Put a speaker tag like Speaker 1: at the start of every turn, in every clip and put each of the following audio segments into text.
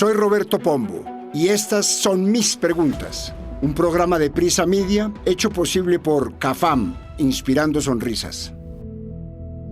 Speaker 1: Soy Roberto Pombo y estas son mis preguntas. Un programa de Prisa Media hecho posible por CAFAM, inspirando sonrisas.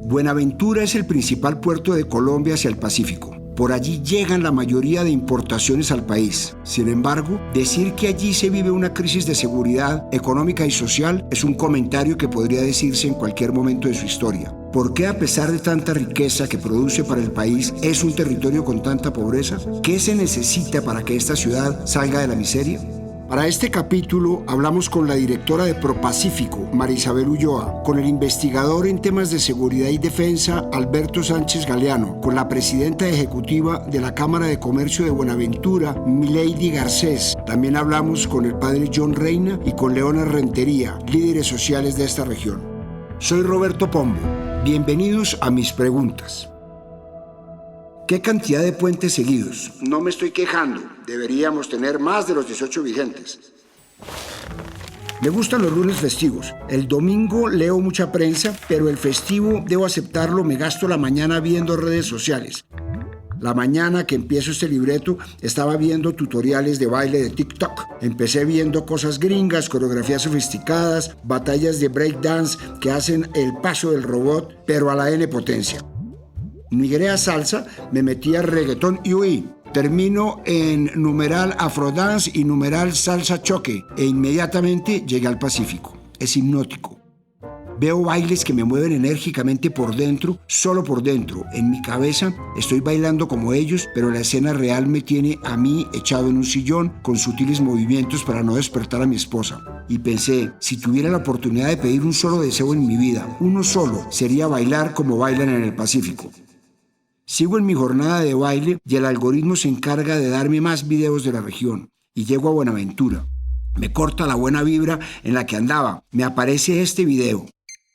Speaker 1: Buenaventura es el principal puerto de Colombia hacia el Pacífico. Por allí llegan la mayoría de importaciones al país. Sin embargo, decir que allí se vive una crisis de seguridad económica y social es un comentario que podría decirse en cualquier momento de su historia. ¿Por qué, a pesar de tanta riqueza que produce para el país, es un territorio con tanta pobreza? ¿Qué se necesita para que esta ciudad salga de la miseria? Para este capítulo hablamos con la directora de ProPacífico, María Isabel Ulloa, con el investigador en temas de seguridad y defensa, Alberto Sánchez Galeano, con la presidenta ejecutiva de la Cámara de Comercio de Buenaventura, Milady Garcés. También hablamos con el padre John Reina y con Leona Rentería, líderes sociales de esta región. Soy Roberto Pombo. Bienvenidos a mis preguntas. ¿Qué cantidad de puentes seguidos? No me estoy quejando, deberíamos tener más de los 18 vigentes. Me gustan los lunes festivos. El domingo leo mucha prensa, pero el festivo, debo aceptarlo, me gasto la mañana viendo redes sociales. La mañana que empiezo este libreto estaba viendo tutoriales de baile de TikTok. Empecé viendo cosas gringas, coreografías sofisticadas, batallas de breakdance que hacen el paso del robot, pero a la N potencia. Migré a salsa, me metí a reggaetón y huí. Termino en numeral afrodance y numeral salsa choque e inmediatamente llegué al Pacífico. Es hipnótico. Veo bailes que me mueven enérgicamente por dentro, solo por dentro. En mi cabeza estoy bailando como ellos, pero la escena real me tiene a mí echado en un sillón con sutiles movimientos para no despertar a mi esposa. Y pensé, si tuviera la oportunidad de pedir un solo deseo en mi vida, uno solo, sería bailar como bailan en el Pacífico. Sigo en mi jornada de baile y el algoritmo se encarga de darme más videos de la región. Y llego a Buenaventura. Me corta la buena vibra en la que andaba. Me aparece este video.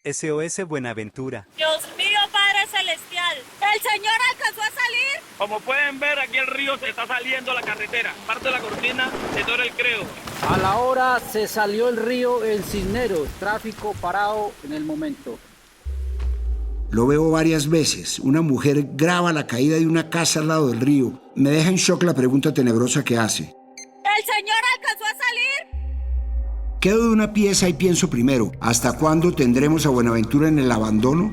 Speaker 2: SOS Buenaventura.
Speaker 3: Dios mío, Padre Celestial, ¿el Señor alcanzó a salir?
Speaker 4: Como pueden ver, aquí el río se está saliendo a la carretera. Parte de la cortina de todo el Creo.
Speaker 5: A la hora se salió el río en Cisneros. Tráfico parado en el momento.
Speaker 1: Lo veo varias veces. Una mujer graba la caída de una casa al lado del río. Me deja en shock la pregunta tenebrosa que hace.
Speaker 3: ¿El Señor alcanzó a salir?
Speaker 1: Quedo de una pieza y pienso primero, ¿hasta cuándo tendremos a Buenaventura en el abandono?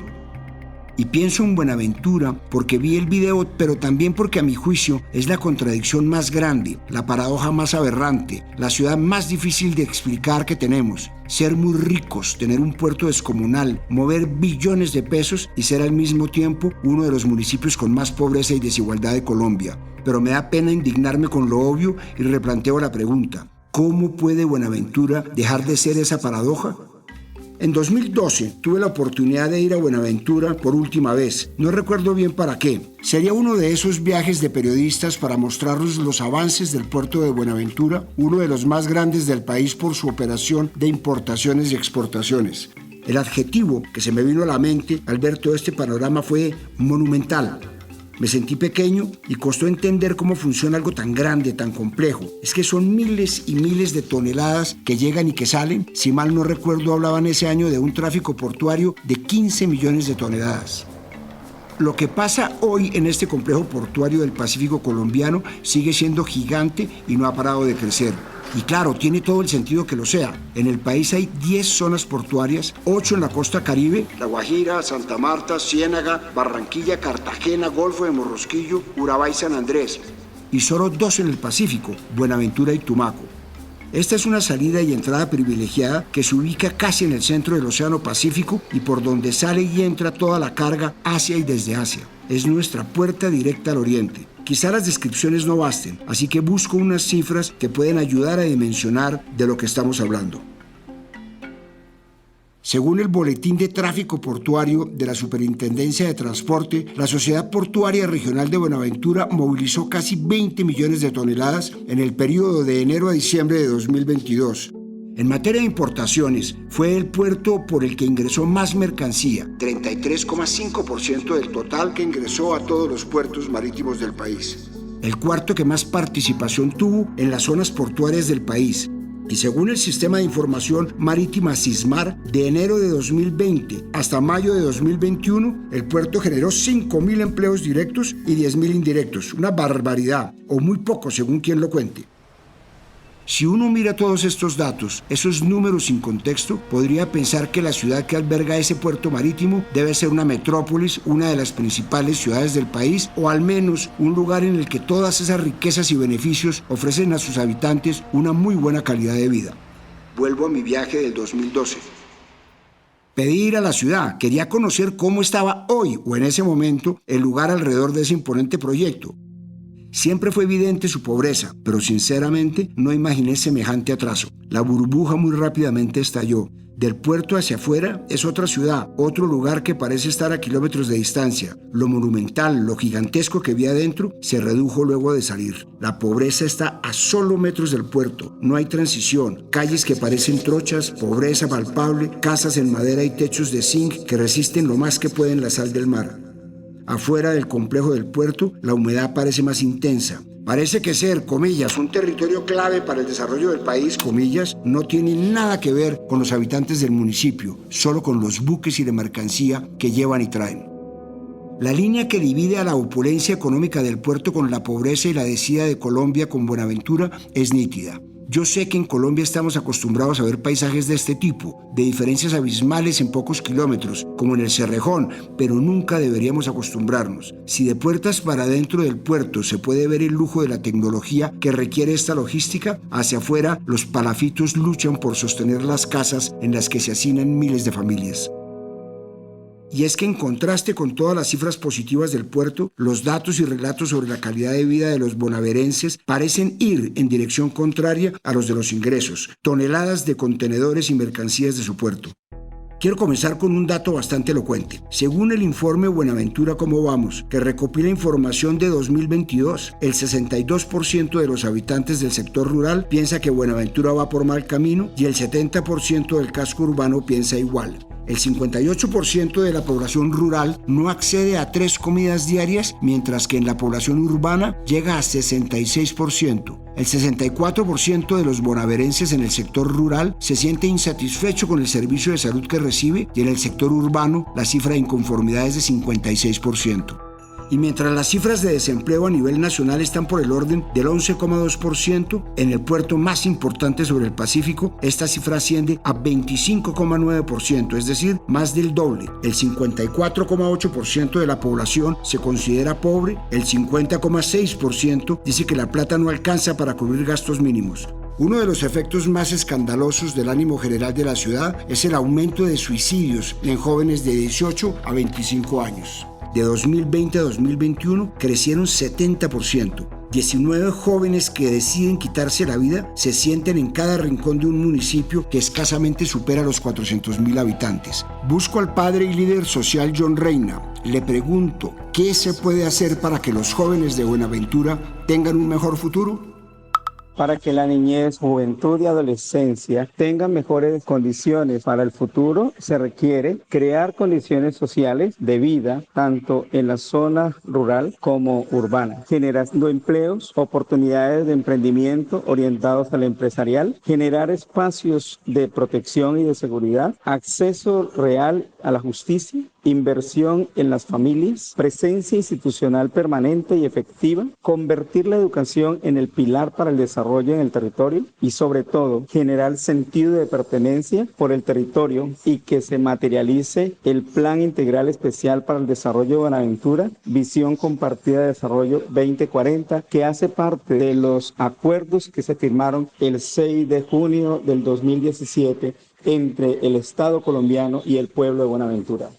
Speaker 1: Y pienso en Buenaventura porque vi el video, pero también porque a mi juicio es la contradicción más grande, la paradoja más aberrante, la ciudad más difícil de explicar que tenemos. Ser muy ricos, tener un puerto descomunal, mover billones de pesos y ser al mismo tiempo uno de los municipios con más pobreza y desigualdad de Colombia. Pero me da pena indignarme con lo obvio y replanteo la pregunta. ¿Cómo puede Buenaventura dejar de ser esa paradoja? En 2012 tuve la oportunidad de ir a Buenaventura por última vez. No recuerdo bien para qué. Sería uno de esos viajes de periodistas para mostrarnos los avances del puerto de Buenaventura, uno de los más grandes del país por su operación de importaciones y exportaciones. El adjetivo que se me vino a la mente al ver todo este panorama fue monumental. Me sentí pequeño y costó entender cómo funciona algo tan grande, tan complejo. Es que son miles y miles de toneladas que llegan y que salen. Si mal no recuerdo, hablaban ese año de un tráfico portuario de 15 millones de toneladas. Lo que pasa hoy en este complejo portuario del Pacífico colombiano sigue siendo gigante y no ha parado de crecer. Y claro, tiene todo el sentido que lo sea. En el país hay 10 zonas portuarias, 8 en la costa Caribe, La Guajira, Santa Marta, Ciénaga, Barranquilla, Cartagena, Golfo de Morrosquillo, Urabá y San Andrés. Y solo 2 en el Pacífico, Buenaventura y Tumaco. Esta es una salida y entrada privilegiada que se ubica casi en el centro del Océano Pacífico y por donde sale y entra toda la carga hacia y desde Asia. Es nuestra puerta directa al oriente. Quizá las descripciones no basten, así que busco unas cifras que pueden ayudar a dimensionar de lo que estamos hablando. Según el Boletín de Tráfico Portuario de la Superintendencia de Transporte, la Sociedad Portuaria Regional de Buenaventura movilizó casi 20 millones de toneladas en el periodo de enero a diciembre de 2022. En materia de importaciones, fue el puerto por el que ingresó más mercancía, 33,5% del total que ingresó a todos los puertos marítimos del país. El cuarto que más participación tuvo en las zonas portuarias del país, Y según el Sistema de Información Marítima SISMAR, de enero de 2020 hasta mayo de 2021, el puerto generó 5.000 empleos directos y 10.000 indirectos. Una barbaridad, o muy poco según quien lo cuente. Si uno mira todos estos datos, esos números sin contexto, podría pensar que la ciudad que alberga ese puerto marítimo debe ser una metrópolis, una de las principales ciudades del país, o al menos un lugar en el que todas esas riquezas y beneficios ofrecen a sus habitantes una muy buena calidad de vida. Vuelvo a mi viaje del 2012. Pedí ir a la ciudad, quería conocer cómo estaba hoy o en ese momento el lugar alrededor de ese imponente proyecto. Siempre fue evidente su pobreza, pero sinceramente no imaginé semejante atraso. La burbuja muy rápidamente estalló. Del puerto hacia afuera es otra ciudad, otro lugar que parece estar a kilómetros de distancia. Lo monumental, lo gigantesco que vi adentro, se redujo luego de salir. La pobreza está a solo metros del puerto. No hay transición, calles que parecen trochas, pobreza palpable, casas en madera y techos de zinc que resisten lo más que pueden la sal del mar. Afuera del complejo del puerto, la humedad parece más intensa. Parece que ser, comillas, un territorio clave para el desarrollo del país, comillas, no tiene nada que ver con los habitantes del municipio, solo con los buques y la mercancía que llevan y traen. La línea que divide a la opulencia económica del puerto con la pobreza y la desida de Colombia con Buenaventura es nítida. Yo sé que en Colombia estamos acostumbrados a ver paisajes de este tipo, de diferencias abismales en pocos kilómetros, como en el Cerrejón, pero nunca deberíamos acostumbrarnos. Si de puertas para adentro del puerto se puede ver el lujo de la tecnología que requiere esta logística, hacia afuera los palafitos luchan por sostener las casas en las que se hacinan miles de familias. Y es que en contraste con todas las cifras positivas del puerto, los datos y relatos sobre la calidad de vida de los bonaverenses parecen ir en dirección contraria a los de los ingresos, toneladas de contenedores y mercancías de su puerto. Quiero comenzar con un dato bastante elocuente. Según el informe Buenaventura ¿Cómo vamos?, que recopila información de 2022, el 62% de los habitantes del sector rural piensa que Buenaventura va por mal camino y el 70% del casco urbano piensa igual. El 58% de la población rural no accede a 3 comidas diarias, mientras que en la población urbana llega a 66%. El 64% de los bonaverenses en el sector rural se siente insatisfecho con el servicio de salud que recibe y en el sector urbano la cifra de inconformidad es de 56%. Y mientras las cifras de desempleo a nivel nacional están por el orden del 11,2%, en el puerto más importante sobre el Pacífico, esta cifra asciende a 25,9%, es decir, más del doble. El 54,8% de la población se considera pobre, el 50,6% dice que la plata no alcanza para cubrir gastos mínimos. Uno de los efectos más escandalosos del ánimo general de la ciudad es el aumento de suicidios en jóvenes de 18 a 25 años. De 2020 a 2021 crecieron 70%. 19 jóvenes que deciden quitarse la vida se sienten en cada rincón de un municipio que escasamente supera los 400.000 habitantes. Busco al padre y líder social John Reina. Le pregunto, ¿qué se puede hacer para que los jóvenes de Buenaventura tengan un mejor futuro?
Speaker 6: Para que la niñez, juventud y adolescencia tengan mejores condiciones para el futuro, se requiere crear condiciones sociales de vida, tanto en la zona rural como urbana, generando empleos, oportunidades de emprendimiento orientados al empresarial, generar espacios de protección y de seguridad, acceso real a la justicia, inversión en las familias, presencia institucional permanente y efectiva, convertir la educación en el pilar para el desarrollo en el territorio y sobre todo generar sentido de pertenencia por el territorio y que se materialice el Plan Integral Especial para el Desarrollo de Buenaventura, Visión Compartida de Desarrollo 2040, que hace parte de los acuerdos que se firmaron el 6 de junio del 2017 entre el Estado colombiano y el pueblo de Buenaventura.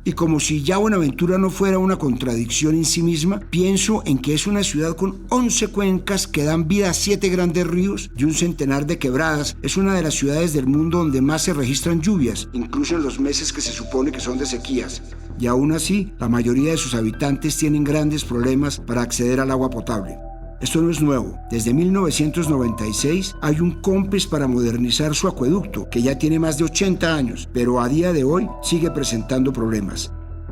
Speaker 1: Y como si ya Buenaventura no fuera una contradicción en sí misma, pienso en que es una ciudad con 11 cuencas que dan vida a 7 grandes ríos y un centenar de quebradas. Es una de las ciudades del mundo donde más se registran lluvias, incluso en los meses que se supone que son de sequías. Y aún así, la mayoría de sus habitantes tienen grandes problemas para acceder al agua potable. Esto no es nuevo. Desde 1996 hay un COMPES para modernizar su acueducto, que ya tiene más de 80 años, pero a día de hoy sigue presentando problemas.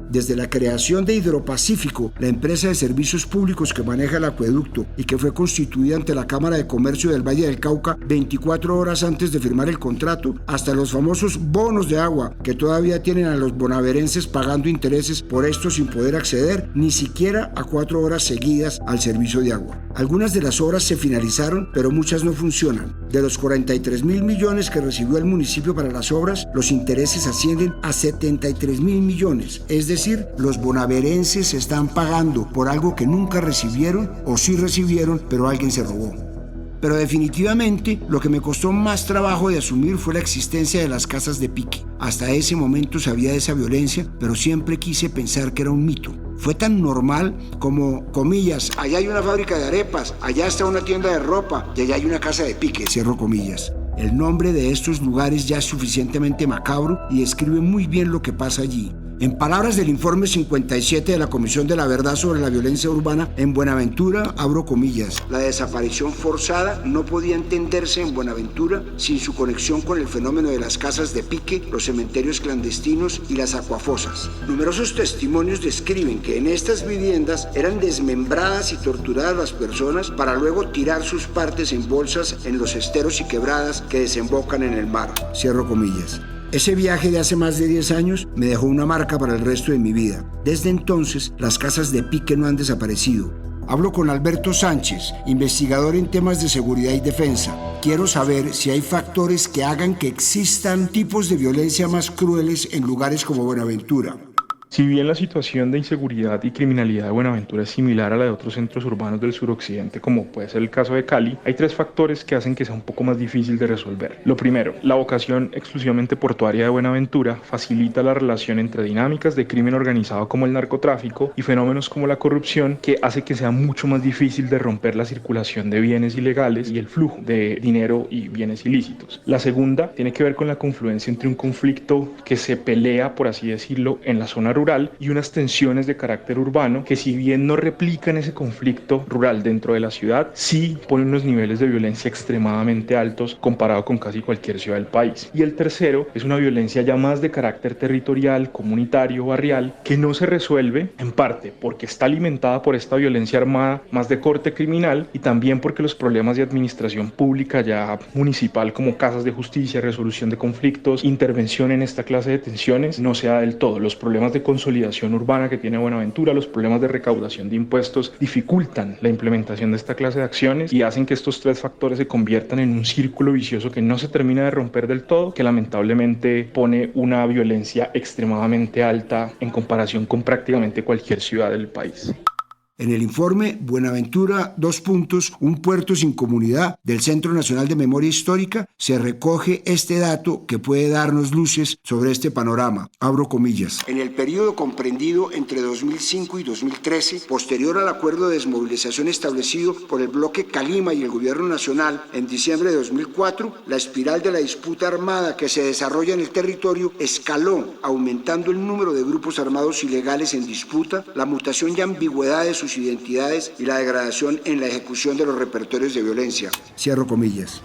Speaker 1: Desde la creación de Hidropacífico, la empresa de servicios públicos que maneja el acueducto y que fue constituida ante la Cámara de Comercio del Valle del Cauca 24 horas antes de firmar el contrato, hasta los famosos bonos de agua que todavía tienen a los bonaverenses pagando intereses por esto sin poder acceder ni siquiera a 4 horas seguidas al servicio de agua. Algunas de las obras se finalizaron, pero muchas no funcionan. De los 43.000 millones que recibió el municipio para las obras, los intereses ascienden a 73.000 millones. Es decir, los bonaverenses están pagando por algo que nunca recibieron o sí recibieron, pero alguien se robó. Pero definitivamente lo que me costó más trabajo de asumir fue la existencia de las casas de pique. Hasta ese momento sabía de esa violencia, pero siempre quise pensar que era un mito. Fue tan normal como, comillas, allá hay una fábrica de arepas, allá está una tienda de ropa y allá hay una casa de pique, cierro comillas. El nombre de estos lugares ya es suficientemente macabro y describe muy bien lo que pasa allí. En palabras del informe 57 de la Comisión de la Verdad sobre la Violencia Urbana, en Buenaventura, abro comillas, la desaparición forzada no podía entenderse en Buenaventura sin su conexión con el fenómeno de las casas de pique, los cementerios clandestinos y las acuafosas. Numerosos testimonios describen que en estas viviendas eran desmembradas y torturadas las personas para luego tirar sus partes en bolsas en los esteros y quebradas que desembocan en el mar. Cierro comillas. Ese viaje de hace más de 10 años me dejó una marca para el resto de mi vida. Desde entonces, las casas de pique no han desaparecido. Hablo con Alberto Sánchez, investigador en temas de seguridad y defensa. Quiero saber si hay factores que hagan que existan tipos de violencia más crueles en lugares como Buenaventura.
Speaker 7: Si bien la situación de inseguridad y criminalidad de Buenaventura es similar a la de otros centros urbanos del suroccidente, como puede ser el caso de Cali, hay 3 factores que hacen que sea un poco más difícil de resolver. Lo primero, la vocación exclusivamente portuaria de Buenaventura facilita la relación entre dinámicas de crimen organizado como el narcotráfico y fenómenos como la corrupción, que hace que sea mucho más difícil de romper la circulación de bienes ilegales y el flujo de dinero y bienes ilícitos. La segunda tiene que ver con la confluencia entre un conflicto que se pelea, por así decirlo, en la zona rural y unas tensiones de carácter urbano que, si bien no replican ese conflicto rural dentro de la ciudad, sí ponen unos niveles de violencia extremadamente altos comparado con casi cualquier ciudad del país. Y el tercero es una violencia ya más de carácter territorial, comunitario, barrial, que no se resuelve en parte porque está alimentada por esta violencia armada más de corte criminal y también porque los problemas de administración pública ya municipal, como casas de justicia, resolución de conflictos, intervención en esta clase de tensiones, no se da del todo. Los problemas de consolidación urbana que tiene Buenaventura, los problemas de recaudación de impuestos dificultan la implementación de esta clase de acciones y hacen que estos 3 factores se conviertan en un círculo vicioso que no se termina de romper del todo, que lamentablemente pone una violencia extremadamente alta en comparación con prácticamente cualquier ciudad del país.
Speaker 1: En el informe Buenaventura, un puerto sin comunidad del Centro Nacional de Memoria Histórica, se recoge este dato que puede darnos luces sobre este panorama. Abro comillas. En el periodo comprendido entre 2005 y 2013, posterior al acuerdo de desmovilización establecido por el bloque Calima y el Gobierno Nacional en diciembre de 2004, la espiral de la disputa armada que se desarrolla en el territorio escaló, aumentando el número de grupos armados ilegales en disputa, la mutación y ambigüedad de sus identidades y la degradación en la ejecución de los repertorios de violencia. Cierro comillas.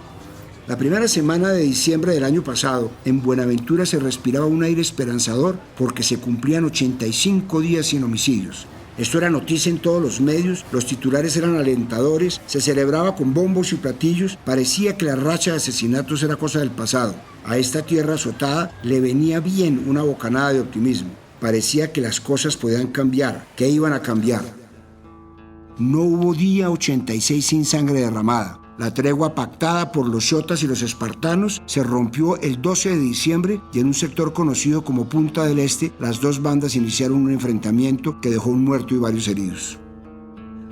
Speaker 1: La primera semana de diciembre del año pasado, en Buenaventura se respiraba un aire esperanzador porque se cumplían 85 días sin homicidios. Esto era noticia en todos los medios, los titulares eran alentadores, se celebraba con bombos y platillos, parecía que la racha de asesinatos era cosa del pasado. A esta tierra azotada le venía bien una bocanada de optimismo. Parecía que las cosas podían cambiar, que iban a cambiar. No hubo día 86 sin sangre derramada. La tregua pactada por los xotas y los espartanos se rompió el 12 de diciembre y en un sector conocido como Punta del Este, las 2 bandas iniciaron un enfrentamiento que dejó un muerto y varios heridos.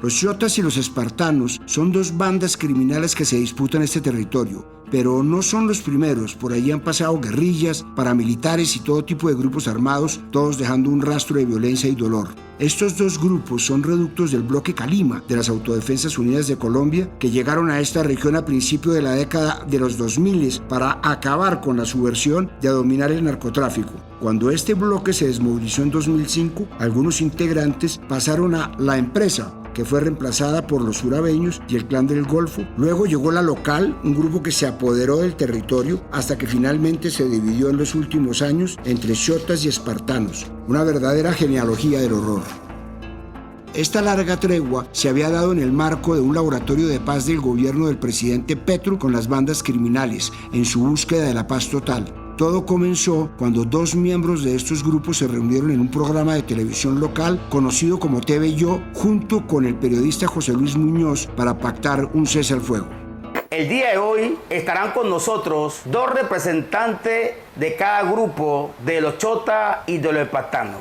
Speaker 1: Los xotas y los espartanos son 2 bandas criminales que se disputan este territorio, pero no son los primeros. Por allí han pasado guerrillas, paramilitares y todo tipo de grupos armados, todos dejando un rastro de violencia y dolor. Estos 2 grupos son reductos del bloque Calima de las Autodefensas Unidas de Colombia, que llegaron a esta región a principios de la década de los 2000 para acabar con la subversión y a dominar el narcotráfico. Cuando este bloque se desmovilizó en 2005, algunos integrantes pasaron a la empresa que fue reemplazada por los urabeños y el Clan del Golfo. Luego llegó la local, un grupo que se apoderó del territorio hasta que finalmente se dividió en los últimos años entre xotas y espartanos. Una verdadera genealogía del horror. Esta larga tregua se había dado en el marco de un laboratorio de paz del gobierno del presidente Petro con las bandas criminales, en su búsqueda de la paz total. Todo comenzó cuando dos miembros de estos grupos se reunieron en un programa de televisión local conocido como TV Yo, junto con el periodista José Luis Muñoz, para pactar un cese al fuego.
Speaker 8: El día de hoy estarán con nosotros dos representantes de cada grupo, de los chotas y de los espartanos.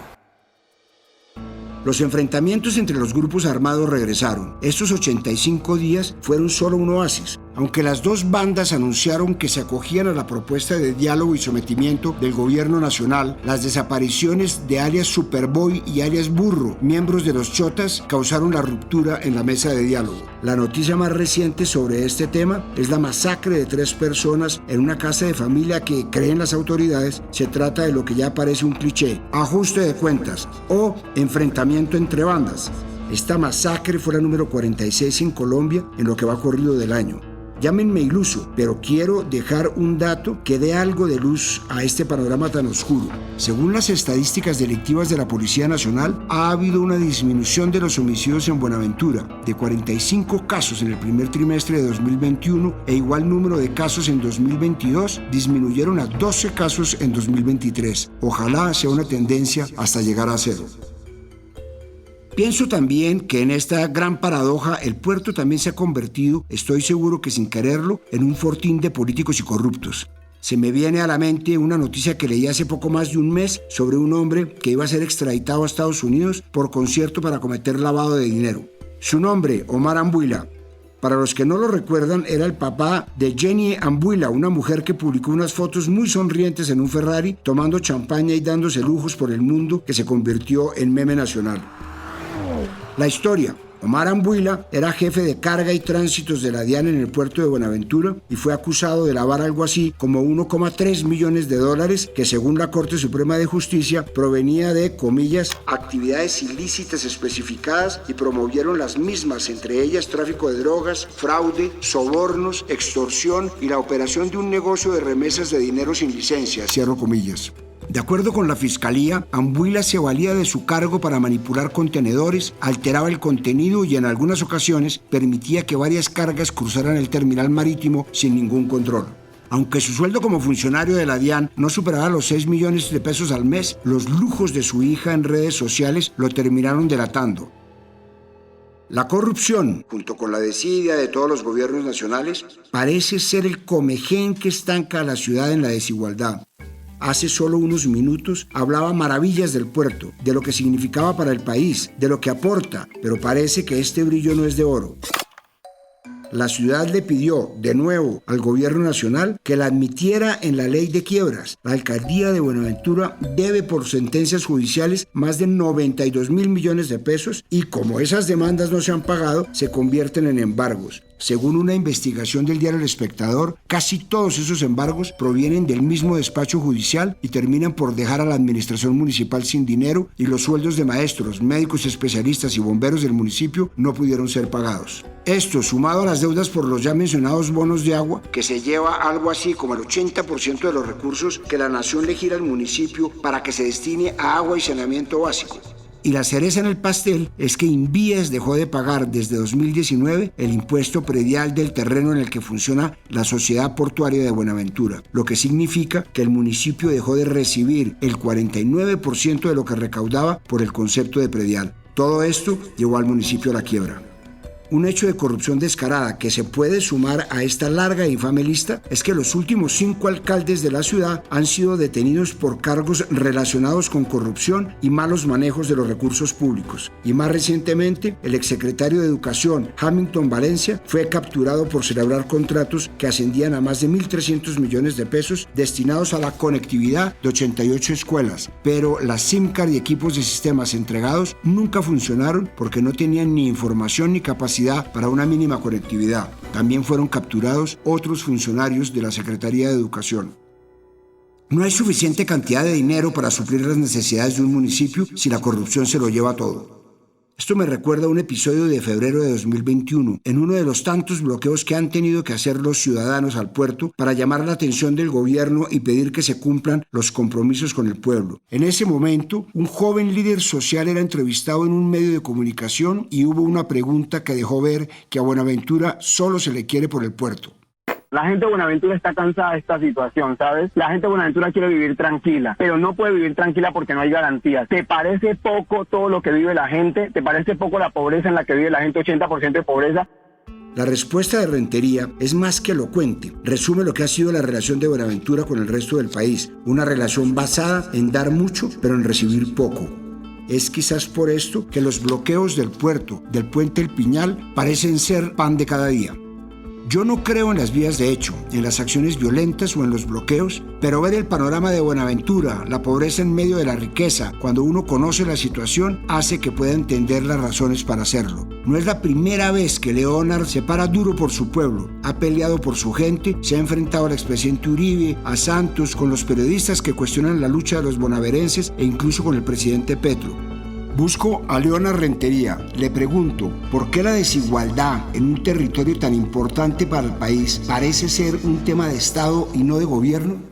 Speaker 1: Los enfrentamientos entre los grupos armados regresaron. Estos 85 días fueron solo un oasis. Aunque las dos bandas anunciaron que se acogían a la propuesta de diálogo y sometimiento del gobierno nacional, las desapariciones de alias Superboy y alias Burro, miembros de los chotas, causaron la ruptura en la mesa de diálogo. La noticia más reciente sobre este tema es la masacre de 3 personas en una casa de familia que, creen las autoridades, se trata de lo que ya parece un cliché, ajuste de cuentas o enfrentamiento entre bandas. Esta masacre fue la número 46 en Colombia en lo que va corrido del año. Llámenme iluso, pero quiero dejar un dato que dé algo de luz a este panorama tan oscuro. Según las estadísticas delictivas de la Policía Nacional, ha habido una disminución de los homicidios en Buenaventura, de 45 casos en el primer trimestre de 2021 e igual número de casos en 2022, disminuyeron a 12 casos en 2023. Ojalá sea una tendencia hasta llegar a 0. Pienso también que en esta gran paradoja el puerto también se ha convertido, estoy seguro que sin quererlo, en un fortín de políticos y corruptos. Se me viene a la mente una noticia que leí hace poco más de un mes sobre un hombre que iba a ser extraditado a Estados Unidos por concierto para cometer lavado de dinero. Su nombre, Omar Ambuila. Para los que no lo recuerdan, era el papá de Jenny Ambuila, una mujer que publicó unas fotos muy sonrientes en un Ferrari, tomando champaña y dándose lujos por el mundo, que se convirtió en meme nacional. La historia. Omar Ambuila era jefe de carga y tránsitos de la DIAN en el puerto de Buenaventura y fue acusado de lavar algo así como 1,3 millones de dólares que, según la Corte Suprema de Justicia, provenía de, comillas, actividades ilícitas especificadas y promovieron las mismas, entre ellas tráfico de drogas, fraude, sobornos, extorsión y la operación de un negocio de remesas de dinero sin licencia, cierro comillas. De acuerdo con la Fiscalía, Ambuila se valía de su cargo para manipular contenedores, alteraba el contenido y en algunas ocasiones permitía que varias cargas cruzaran el terminal marítimo sin ningún control. Aunque su sueldo como funcionario de la DIAN no superaba los 6 millones de pesos al mes, los lujos de su hija en redes sociales lo terminaron delatando. La corrupción, junto con la desidia de todos los gobiernos nacionales, parece ser el comején que estanca a la ciudad en la desigualdad. Hace solo unos minutos hablaba maravillas del puerto, de lo que significaba para el país, de lo que aporta, pero parece que este brillo no es de oro. La ciudad le pidió de nuevo al gobierno nacional que la admitiera en la ley de quiebras. La alcaldía de Buenaventura debe por sentencias judiciales más de 92.000 millones de pesos y como esas demandas no se han pagado, se convierten en embargos. Según una investigación del diario El Espectador, casi todos esos embargos provienen del mismo despacho judicial y terminan por dejar a la administración municipal sin dinero y los sueldos de maestros, médicos especialistas y bomberos del municipio no pudieron ser pagados. Esto, sumado a las deudas por los ya mencionados bonos de agua, que se lleva algo así como el 80% de los recursos que la nación le gira al municipio para que se destine a agua y saneamiento básico. Y la cereza en el pastel es que Invías dejó de pagar desde 2019 el impuesto predial del terreno en el que funciona la Sociedad Portuaria de Buenaventura, lo que significa que el municipio dejó de recibir el 49% de lo que recaudaba por el concepto de predial. Todo esto llevó al municipio a la quiebra. Un hecho de corrupción descarada que se puede sumar a esta larga e infame lista es que los últimos 5 alcaldes de la ciudad han sido detenidos por cargos relacionados con corrupción y malos manejos de los recursos públicos. Y más recientemente, el exsecretario de Educación, Hamilton Valencia, fue capturado por celebrar contratos que ascendían a más de 1.300 millones de pesos destinados a la conectividad de 88 escuelas. Pero las SIM card y equipos de sistemas entregados nunca funcionaron porque no tenían ni información ni capacidad para una mínima conectividad. También fueron capturados otros funcionarios de la Secretaría de Educación. No hay suficiente cantidad de dinero para suplir las necesidades de un municipio si la corrupción se lo lleva todo. Esto me recuerda a un episodio de febrero de 2021, en uno de los tantos bloqueos que han tenido que hacer los ciudadanos al puerto para llamar la atención del gobierno y pedir que se cumplan los compromisos con el pueblo. En ese momento, un joven líder social era entrevistado en un medio de comunicación y hubo una pregunta que dejó ver que a Buenaventura solo se le quiere por el puerto.
Speaker 9: La gente de Buenaventura está cansada de esta situación, ¿sabes? La gente de Buenaventura quiere vivir tranquila, pero no puede vivir tranquila porque no hay garantías. ¿Te parece poco todo lo que vive la gente? ¿Te parece poco la pobreza en la que vive la gente, 80% de pobreza?
Speaker 1: La respuesta de Rentería es más que elocuente. Resume lo que ha sido la relación de Buenaventura con el resto del país. Una relación basada en dar mucho, pero en recibir poco. Es quizás por esto que los bloqueos del puerto, del puente El Piñal, parecen ser pan de cada día. Yo no creo en las vías de hecho, en las acciones violentas o en los bloqueos, pero ver el panorama de Buenaventura, la pobreza en medio de la riqueza, cuando uno conoce la situación, hace que pueda entender las razones para hacerlo. No es la primera vez que Leonard se para duro por su pueblo, ha peleado por su gente, se ha enfrentado al expresidente Uribe, a Santos, con los periodistas que cuestionan la lucha de los bonaverenses e incluso con el presidente Petro. Busco a Leonard Rentería. Le pregunto, ¿por qué la desigualdad en un territorio tan importante para el país parece ser un tema de Estado y no de gobierno?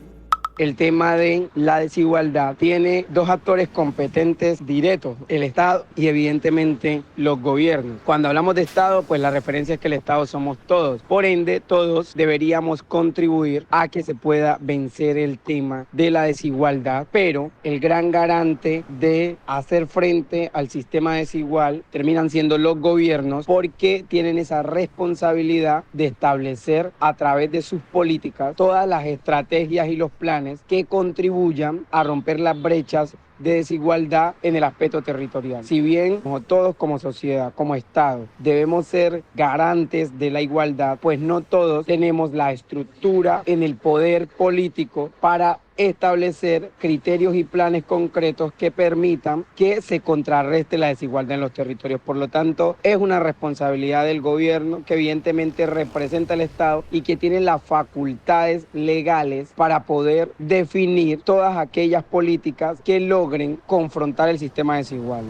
Speaker 10: El tema de la desigualdad tiene dos actores competentes directos, el Estado y evidentemente los gobiernos. Cuando hablamos de Estado, pues la referencia es que el Estado somos todos. Por ende, todos deberíamos contribuir a que se pueda vencer el tema de la desigualdad, pero el gran garante de hacer frente al sistema desigual terminan siendo los gobiernos porque tienen esa responsabilidad de establecer a través de sus políticas todas las estrategias y los planes que contribuyan a romper las brechas de desigualdad en el aspecto territorial. Si bien todos como sociedad, como Estado, debemos ser garantes de la igualdad, pues no todos tenemos la estructura en el poder político para establecer criterios y planes concretos que permitan que se contrarreste la desigualdad en los territorios. Por lo tanto, es una responsabilidad del gobierno que evidentemente representa al Estado y que tiene las facultades legales para poder definir todas aquellas políticas que logren confrontar el sistema desigual.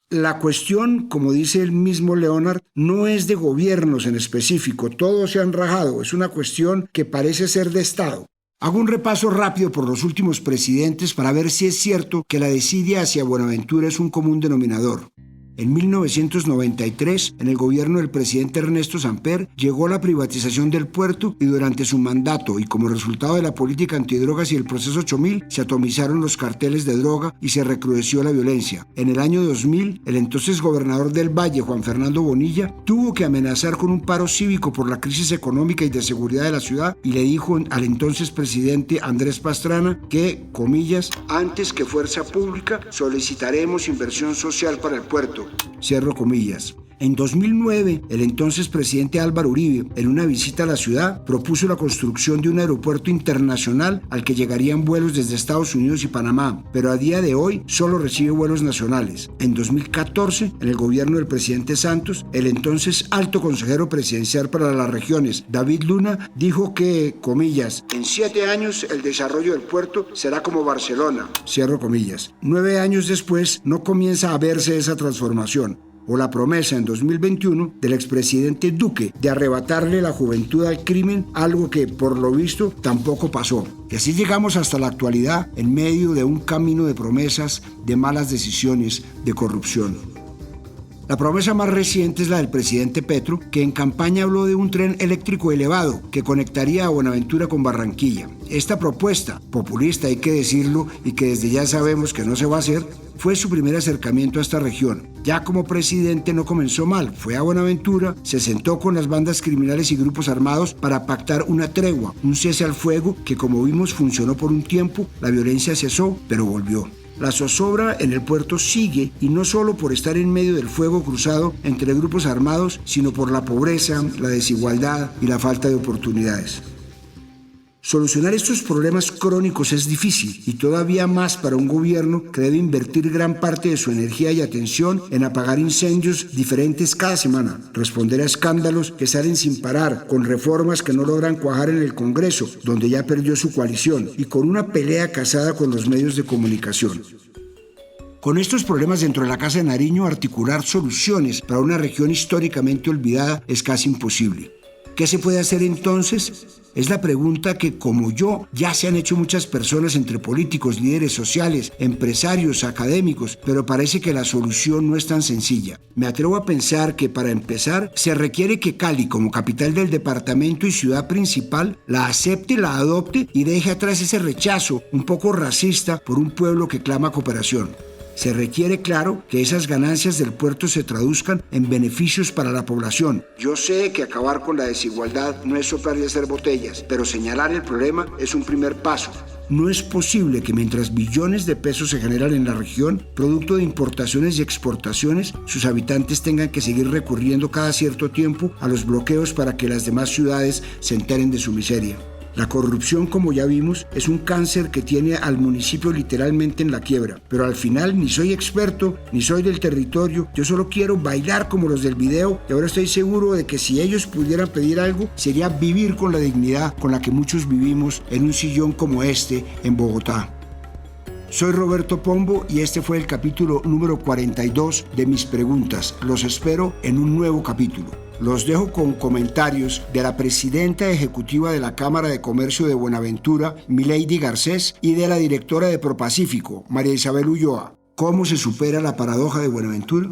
Speaker 1: La cuestión, como dice el mismo Leonard, no es de gobiernos en específico, todos se han rajado, es una cuestión que parece ser de Estado. Hago un repaso rápido por los últimos presidentes para ver si es cierto que la desidia hacia Buenaventura es un común denominador. En 1993, en el gobierno del presidente Ernesto Samper, llegó la privatización del puerto y durante su mandato y como resultado de la política antidrogas y el proceso 8000, se atomizaron los carteles de droga y se recrudeció la violencia. En el año 2000, el entonces gobernador del Valle, Juan Fernando Bonilla, tuvo que amenazar con un paro cívico por la crisis económica y de seguridad de la ciudad y le dijo al entonces presidente Andrés Pastrana que, comillas, antes que fuerza pública solicitaremos inversión social para el puerto. Cierro comillas. En 2009, el entonces presidente Álvaro Uribe, en una visita a la ciudad, propuso la construcción de un aeropuerto internacional al que llegarían vuelos desde Estados Unidos y Panamá, pero a día de hoy solo recibe vuelos nacionales. En 2014, en el gobierno del presidente Santos, el entonces alto consejero presidencial para las regiones, David Luna, dijo que, comillas, en 7 años el desarrollo del puerto será como Barcelona, cierro comillas. 9 años después no comienza a verse esa transformación. O la promesa en 2021 del expresidente Duque de arrebatarle la juventud al crimen, algo que por lo visto tampoco pasó. Y así llegamos hasta la actualidad en medio de un camino de promesas, de malas decisiones, de corrupción. La promesa más reciente es la del presidente Petro, que en campaña habló de un tren eléctrico elevado que conectaría a Buenaventura con Barranquilla. Esta propuesta, populista hay que decirlo y que desde ya sabemos que no se va a hacer, fue su primer acercamiento a esta región. Ya como presidente no comenzó mal, fue a Buenaventura, se sentó con las bandas criminales y grupos armados para pactar una tregua, un cese al fuego que como vimos funcionó por un tiempo, la violencia cesó, pero volvió. La zozobra en el puerto sigue y no solo por estar en medio del fuego cruzado entre grupos armados, sino por la pobreza, la desigualdad y la falta de oportunidades. Solucionar estos problemas crónicos es difícil y todavía más para un gobierno que debe invertir gran parte de su energía y atención en apagar incendios diferentes cada semana, responder a escándalos que salen sin parar, con reformas que no logran cuajar en el Congreso, donde ya perdió su coalición, y con una pelea casada con los medios de comunicación. Con estos problemas dentro de la Casa de Nariño, articular soluciones para una región históricamente olvidada es casi imposible. ¿Qué se puede hacer entonces? Es la pregunta que, como yo, ya se han hecho muchas personas entre políticos, líderes sociales, empresarios, académicos, pero parece que la solución no es tan sencilla. Me atrevo a pensar que, para empezar, se requiere que Cali, como capital del departamento y ciudad principal, la acepte, la adopte y deje atrás ese rechazo un poco racista por un pueblo que clama cooperación. Se requiere, claro, que esas ganancias del puerto se traduzcan en beneficios para la población. Yo sé que acabar con la desigualdad no es soplar y hacer botellas, pero señalar el problema es un primer paso. No es posible que mientras billones de pesos se generan en la región, producto de importaciones y exportaciones, sus habitantes tengan que seguir recurriendo cada cierto tiempo a los bloqueos para que las demás ciudades se enteren de su miseria. La corrupción, como ya vimos, es un cáncer que tiene al municipio literalmente en la quiebra. Pero al final ni soy experto, ni soy del territorio. Yo solo quiero bailar como los del video y ahora estoy seguro de que si ellos pudieran pedir algo, sería vivir con la dignidad con la que muchos vivimos en un sillón como este en Bogotá. Soy Roberto Pombo y este fue el capítulo número 42 de Mis Preguntas. Los espero en un nuevo capítulo. Los dejo con comentarios de la presidenta ejecutiva de la Cámara de Comercio de Buenaventura, Milady Garcés, y de la directora de Propacífico, María Isabel Ulloa. ¿Cómo se supera la paradoja de Buenaventura?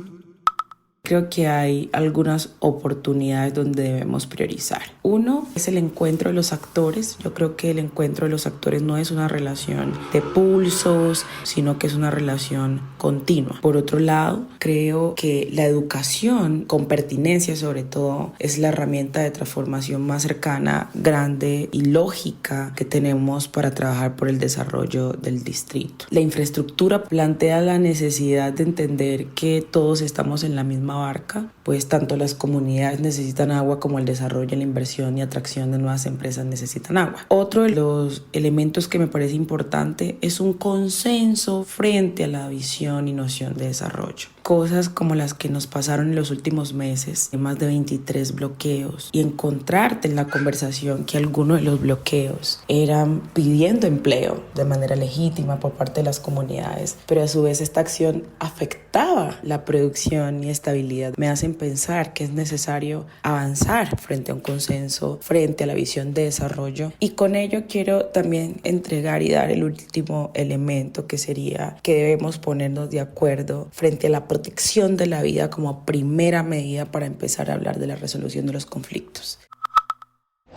Speaker 11: Creo que hay algunas oportunidades donde debemos priorizar. Uno es el encuentro de los actores. Yo creo que el encuentro de los actores no es una relación de pulsos, sino que es una relación continua. Por otro lado, creo que la educación, con pertinencia sobre todo, es la herramienta de transformación más cercana, grande y lógica que tenemos para trabajar por el desarrollo del distrito. La infraestructura plantea la necesidad de entender que todos estamos en la misma barca, pues tanto las comunidades necesitan agua como el desarrollo, la inversión y atracción de nuevas empresas necesitan agua. Otro de los elementos que me parece importante es un consenso frente a la visión y noción de desarrollo. Cosas como las que nos pasaron en los últimos meses, de más de 23 bloqueos, y encontrarte en la conversación que algunos de los bloqueos eran pidiendo empleo de manera legítima por parte de las comunidades, pero a su vez esta acción afectaba la producción y estabilidad. Me hacen pensar que es necesario avanzar frente a un consenso, frente a la visión de desarrollo, y con ello quiero también entregar y dar el último elemento, que sería que debemos ponernos de acuerdo frente a la protección de la vida como primera medida para empezar a hablar de la resolución de los conflictos.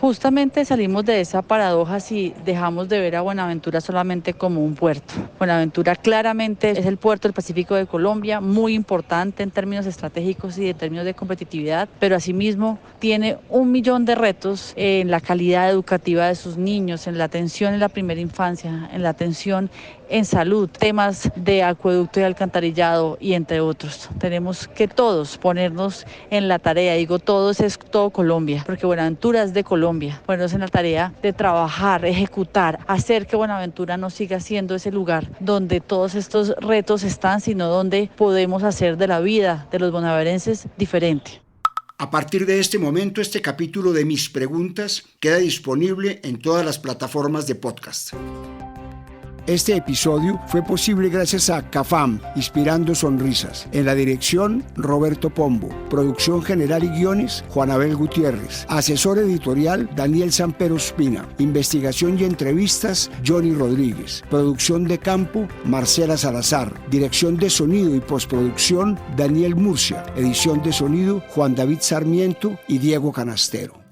Speaker 12: Justamente salimos de esa paradoja si dejamos de ver a Buenaventura solamente como un puerto. Buenaventura claramente es el puerto del Pacífico de Colombia, muy importante en términos estratégicos y en términos de competitividad, pero asimismo tiene 1 millón de retos en la calidad educativa de sus niños, en la atención en la primera infancia, en la atención en salud, temas de acueducto y alcantarillado y entre otros. Tenemos que todos ponernos en la tarea, digo todos es todo Colombia, porque Buenaventura es de Colombia, ponernos en la tarea de trabajar, ejecutar, hacer que Buenaventura no siga siendo ese lugar donde todos estos retos están, sino donde podemos hacer de la vida de los bonaverenses diferente.
Speaker 1: A partir de este momento, este capítulo de Mis Preguntas queda disponible en todas las plataformas de podcast. Este episodio fue posible gracias a CAFAM, Inspirando Sonrisas. En la dirección, Roberto Pombo. Producción general y guiones, Juan Abel Gutiérrez. Asesor editorial, Daniel Sampero Espina. Investigación y entrevistas, Johnny Rodríguez. Producción de campo, Marcela Salazar. Dirección de sonido y postproducción, Daniel Murcia. Edición de sonido, Juan David Sarmiento y Diego Canastero.